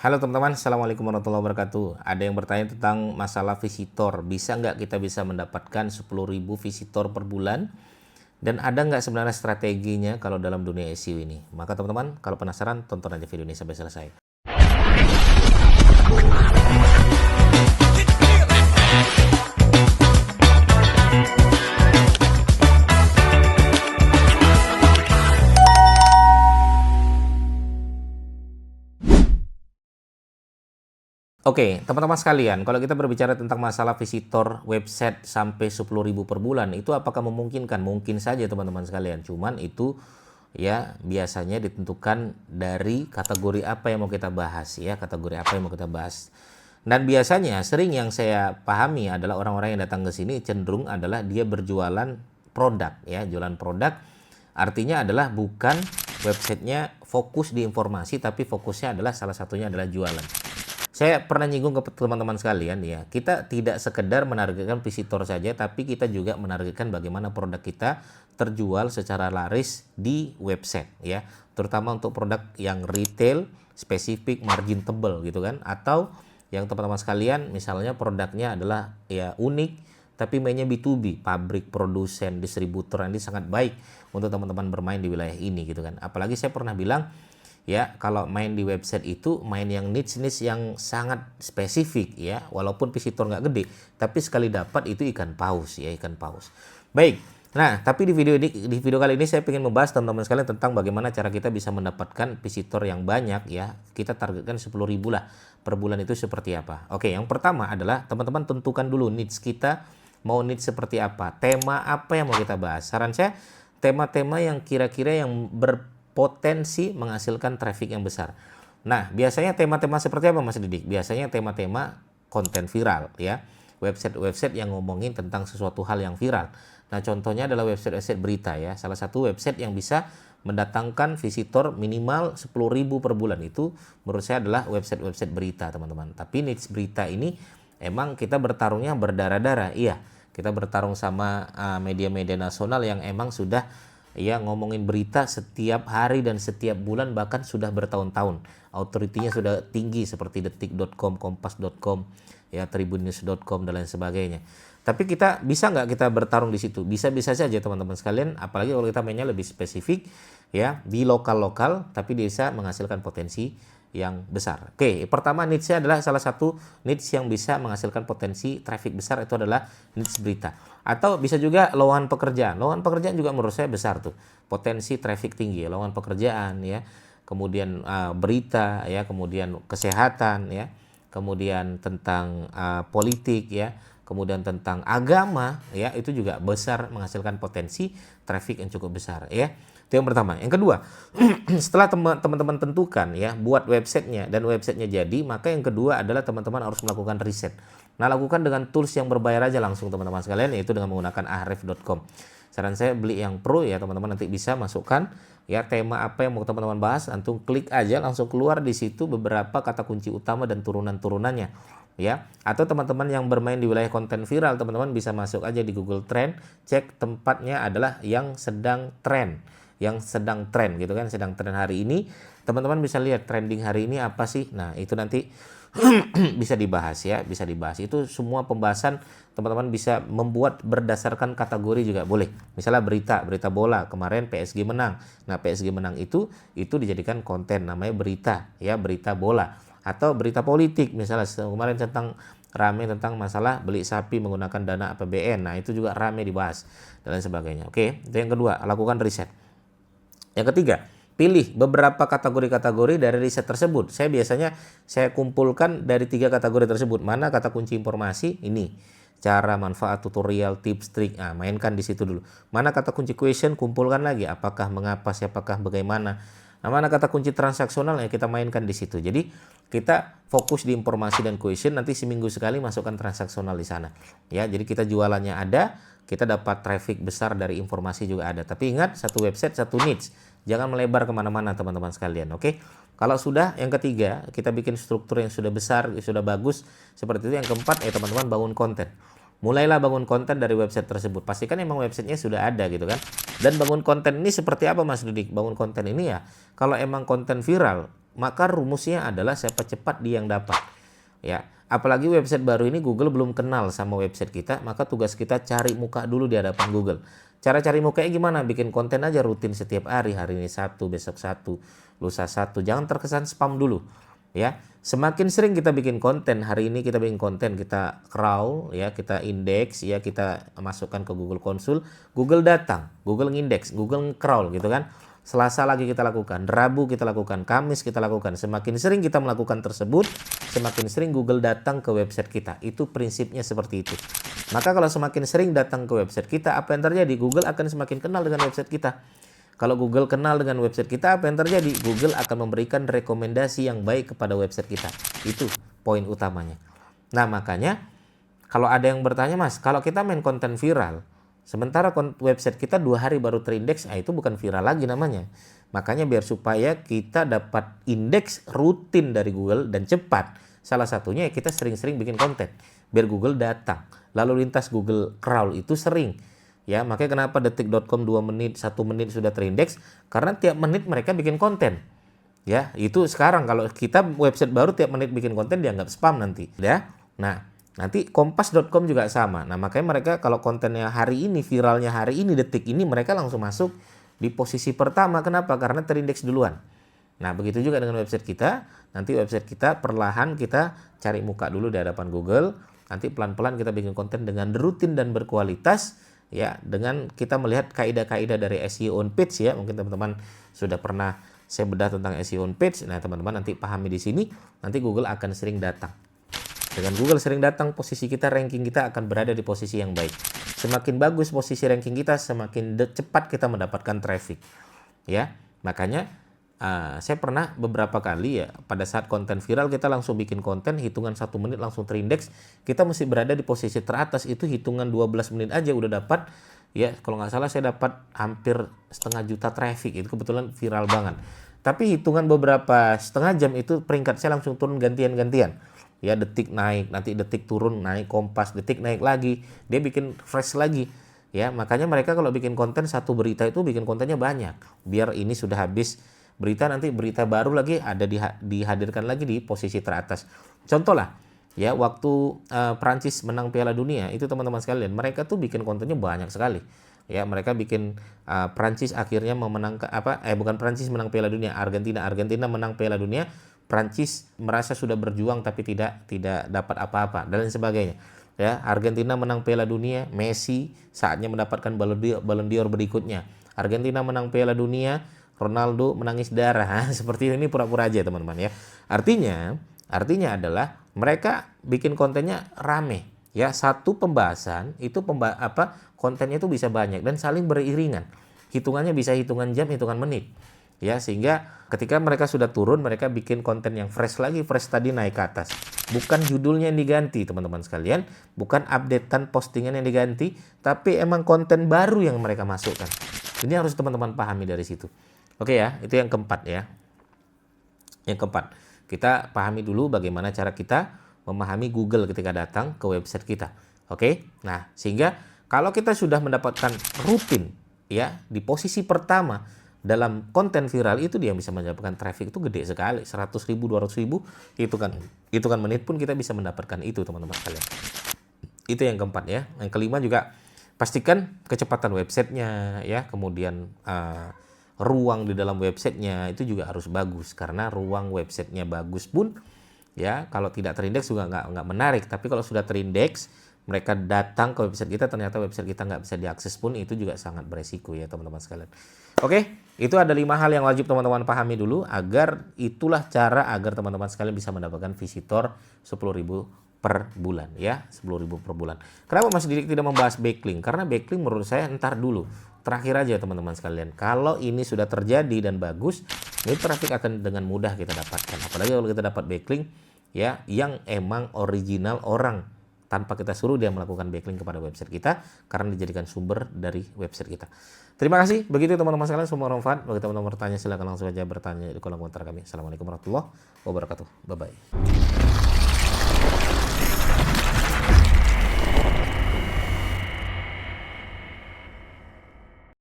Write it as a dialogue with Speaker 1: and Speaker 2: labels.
Speaker 1: Halo teman-teman, Assalamualaikum warahmatullahi wabarakatuh. Ada yang bertanya tentang masalah visitor. Bisa nggak kita bisa mendapatkan 10.000 visitor per bulan? Dan ada nggak sebenarnya strateginya kalau dalam dunia SEO ini? Maka teman-teman, kalau penasaran, tonton aja video ini sampai selesai. Oke, teman-teman sekalian, kalau kita berbicara tentang masalah visitor website sampai 10.000 per bulan, itu apakah memungkinkan? Mungkin saja teman-teman sekalian, cuman itu ya biasanya ditentukan dari kategori apa yang mau kita bahas ya, kategori apa yang mau kita bahas. Dan biasanya sering yang saya pahami adalah orang-orang yang datang ke sini cenderung adalah dia berjualan produk ya, jualan produk. Artinya adalah bukan websitenya fokus di informasi, tapi fokusnya adalah salah satunya adalah jualan. Saya pernah nyinggung ke teman-teman sekalian ya, kita tidak sekedar menargetkan visitor saja, tapi kita juga menargetkan bagaimana produk kita terjual secara laris di website ya, terutama untuk produk yang retail, spesifik, margin tebal gitu kan, atau yang teman-teman sekalian misalnya produknya adalah ya unik, tapi mainnya B2B, pabrik, produsen, distributor, ini sangat baik untuk teman-teman bermain di wilayah ini gitu kan. Apalagi saya pernah bilang ya, kalau main di website itu main yang niche yang sangat spesifik ya, walaupun visitor nggak gede, tapi sekali dapat itu ikan paus ya, ikan paus. Baik, nah tapi di video kali ini saya ingin membahas teman-teman sekalian tentang bagaimana cara kita bisa mendapatkan visitor yang banyak ya. Kita targetkan 10.000 lah per bulan, itu seperti apa. Oke, yang pertama adalah teman-teman tentukan dulu niche kita, mau niche seperti apa, tema apa yang mau kita bahas. Saran saya tema-tema yang kira-kira yang berpotensi menghasilkan traffic yang besar. Nah, biasanya tema-tema seperti apa Mas Didik? Biasanya tema-tema konten viral ya. Website-website yang ngomongin tentang sesuatu hal yang viral. Nah, contohnya adalah website-website berita ya. Salah satu website yang bisa mendatangkan visitor minimal 10.000 per bulan itu menurut saya adalah website-website berita, teman-teman. Tapi niche berita ini emang kita bertarungnya berdarah-darah. Iya, kita bertarung sama media-media nasional yang emang sudah ya ngomongin berita setiap hari dan setiap bulan, bahkan sudah bertahun-tahun. Autoritinya sudah tinggi seperti detik.com, kompas.com, ya tribunnews.com dan lain sebagainya. Tapi kita bisa nggak kita bertarung di situ? Bisa-bisa saja teman-teman sekalian, apalagi kalau kita mainnya lebih spesifik ya di lokal-lokal, tapi bisa menghasilkan potensi yang besar. Oke, pertama niche adalah salah satu niche yang bisa menghasilkan potensi traffic besar, itu adalah niche berita. Atau bisa juga lowongan pekerjaan. Lowongan pekerjaan juga menurut saya besar tuh. Potensi traffic tinggi, lowongan pekerjaan ya. Kemudian berita ya, kemudian kesehatan ya. Kemudian tentang politik ya. Kemudian tentang agama ya, itu juga besar menghasilkan potensi traffic yang cukup besar ya. Itu yang pertama. Yang kedua, setelah teman-teman tentukan ya, buat websitenya dan websitenya jadi, maka yang kedua adalah teman-teman harus melakukan riset. Nah, lakukan dengan tools yang berbayar aja langsung teman-teman sekalian, yaitu dengan menggunakan ahref.com. Saran saya beli yang pro ya, teman-teman nanti bisa masukkan ya tema apa yang mau teman-teman bahas, langsung klik aja langsung keluar di situ beberapa kata kunci utama dan turunan-turunannya ya. Atau teman-teman yang bermain di wilayah konten viral, teman-teman bisa masuk aja di Google Trend, cek tempatnya adalah yang sedang tren, gitu kan, sedang tren hari ini. Teman-teman bisa lihat trending hari ini apa sih. Nah, itu nanti bisa dibahas ya, bisa dibahas. Itu semua pembahasan teman-teman bisa membuat berdasarkan kategori juga boleh. Misalnya berita bola, kemarin PSG menang. Nah, PSG menang itu dijadikan konten namanya berita ya, berita bola. Atau berita politik, misalnya kemarin rame tentang masalah beli sapi menggunakan dana APBN. Nah, itu juga rame dibahas dan lain sebagainya. Oke, itu yang kedua, lakukan riset. Yang ketiga, pilih beberapa kategori-kategori dari riset tersebut. Saya kumpulkan dari 3 kategori tersebut. Mana kata kunci informasi? Ini. Cara, manfaat, tutorial, tips, trik. Nah, mainkan di situ dulu. Mana kata kunci question? Kumpulkan lagi. Apakah, mengapa, siapakah, bagaimana. Nah, mana kata kunci transaksional? Ya, kita mainkan di situ. Jadi, kita fokus di informasi dan question. Nanti seminggu sekali masukkan transaksional di sana. Ya, jadi kita jualannya ada, kita dapat traffic besar dari informasi juga ada. Tapi ingat, satu website, satu niche. Jangan melebar kemana-mana teman-teman sekalian, oke? Kalau sudah, yang ketiga, kita bikin struktur yang sudah besar, sudah bagus, seperti itu. Yang keempat, teman-teman bangun konten. Mulailah bangun konten dari website tersebut. Pastikan emang websitenya sudah ada gitu kan. Dan bangun konten ini seperti apa Mas Didik? Bangun konten ini ya, kalau emang konten viral, maka rumusnya adalah siapa cepat dia yang dapat. Ya, apalagi website baru ini Google belum kenal sama website kita, maka tugas kita cari muka dulu di hadapan Google. Cara cari mukanya gimana? Bikin konten aja rutin setiap hari. Hari ini satu, besok satu, lusa satu. Jangan terkesan spam dulu. Ya, semakin sering kita bikin konten, hari ini kita bikin konten, kita crawl, ya, kita indeks, ya, kita masukkan ke Google Konsul, Google datang, Google ngindeks, Google crawl gitu kan. Selasa lagi kita lakukan, Rabu kita lakukan, Kamis kita lakukan. Semakin sering kita melakukan tersebut, semakin sering Google datang ke website kita. Itu prinsipnya seperti itu. Maka kalau semakin sering datang ke website kita, apa yang terjadi? Google akan semakin kenal dengan website kita. Kalau Google kenal dengan website kita, apa yang terjadi? Google akan memberikan rekomendasi yang baik kepada website kita. Itu poin utamanya. Nah, makanya kalau ada yang bertanya, Mas, kalau kita main konten viral, sementara website kita 2 hari baru terindeks, itu bukan viral lagi namanya. Makanya biar supaya kita dapat indeks rutin dari Google dan cepat, salah satunya ya kita sering-sering bikin konten. Biar Google datang. Lalu lintas Google crawl itu sering. Ya, makanya kenapa detik.com 2 menit, 1 menit sudah terindeks, karena tiap menit mereka bikin konten. Ya, itu sekarang kalau kita website baru tiap menit bikin konten dianggap spam nanti, ya. Nah, nanti kompas.com juga sama. Nah, makanya mereka kalau kontennya hari ini, viralnya hari ini, detik ini, mereka langsung masuk di posisi pertama. Kenapa? Karena terindeks duluan. Nah, begitu juga dengan website kita. Nanti website kita perlahan kita cari muka dulu di hadapan Google. Nanti pelan-pelan kita bikin konten dengan rutin dan berkualitas. Ya, dengan kita melihat kaidah-kaidah dari SEO on page, ya. Mungkin teman-teman sudah pernah saya bedah tentang SEO on page. Nah, teman-teman nanti pahami di sini, nanti Google akan sering datang. Dengan Google sering datang, posisi kita, ranking kita akan berada di posisi yang baik. Semakin bagus posisi ranking kita, semakin cepat kita mendapatkan traffic. Ya, makanya saya pernah beberapa kali ya, pada saat konten viral kita langsung bikin konten, hitungan 1 menit langsung terindeks, kita mesti berada di posisi teratas, itu hitungan 12 menit aja udah dapat, ya kalau nggak salah saya dapat hampir 0,5 juta traffic, itu kebetulan viral banget. Tapi hitungan beberapa setengah jam itu peringkat saya langsung turun gantian-gantian. Ya, detik naik, nanti detik turun, naik Kompas, detik naik lagi, dia bikin fresh lagi. Ya, makanya mereka kalau bikin konten satu berita itu bikin kontennya banyak, biar ini sudah habis berita, nanti berita baru lagi ada dihadirkan lagi di posisi teratas. Contoh lah, ya waktu Prancis menang Piala Dunia, itu teman-teman sekalian, mereka tuh bikin kontennya banyak sekali. Ya, mereka bikin Prancis akhirnya memenangkan bukan Prancis menang Piala Dunia, Argentina menang Piala Dunia, Prancis merasa sudah berjuang tapi tidak dapat apa-apa dan lain sebagainya. Ya, Argentina menang Piala Dunia, Messi saatnya mendapatkan Ballon d'Or berikutnya. Argentina menang Piala Dunia, Ronaldo menangis darah. Seperti ini pura-pura aja teman-teman ya. Artinya adalah mereka bikin kontennya rame. Ya, satu pembahasan itu kontennya itu bisa banyak dan saling beriringan. Hitungannya bisa hitungan jam, hitungan menit. Ya, sehingga ketika mereka sudah turun, mereka bikin konten yang fresh lagi, fresh tadi naik ke atas. Bukan judulnya yang diganti teman-teman sekalian, bukan updatean postingan yang diganti, tapi emang konten baru yang mereka masukkan. Ini harus teman-teman pahami dari situ. Oke ya, itu yang keempat ya. Yang keempat, kita pahami dulu bagaimana cara kita memahami Google ketika datang ke website kita. Oke, nah sehingga kalau kita sudah mendapatkan rutin ya di posisi pertama dalam konten viral itu, dia bisa mendapatkan traffic itu gede sekali, 100.000, 200.000, hitungan menit pun kita bisa mendapatkan itu teman-teman sekalian. Itu yang keempat ya. Yang kelima juga pastikan kecepatan websitenya ya, kemudian ruang di dalam websitenya itu juga harus bagus, karena ruang websitenya bagus pun ya kalau tidak terindeks juga nggak menarik. Tapi kalau sudah terindeks, mereka datang ke website kita, ternyata website kita nggak bisa diakses pun, itu juga sangat beresiko ya teman-teman sekalian. Oke, itu ada 5 hal yang wajib teman-teman pahami dulu, agar itulah cara agar teman-teman sekalian bisa mendapatkan visitor 10.000 per bulan ya, 10.000 per bulan. Kenapa Mas Didik tidak membahas backlink? Karena backlink menurut saya entar dulu, terakhir aja teman-teman sekalian. Kalau ini sudah terjadi dan bagus, ini traffic akan dengan mudah kita dapatkan. Apalagi kalau kita dapat backlink ya yang emang original orang, tanpa kita suruh dia melakukan backlink kepada website kita, karena dijadikan sumber dari website kita. Terima kasih. Begitu teman-teman sekalian, semoga bermanfaat. Bagi teman-teman bertanya, silakan langsung saja bertanya di kolom komentar kami. Assalamualaikum warahmatullahi wabarakatuh. Bye bye.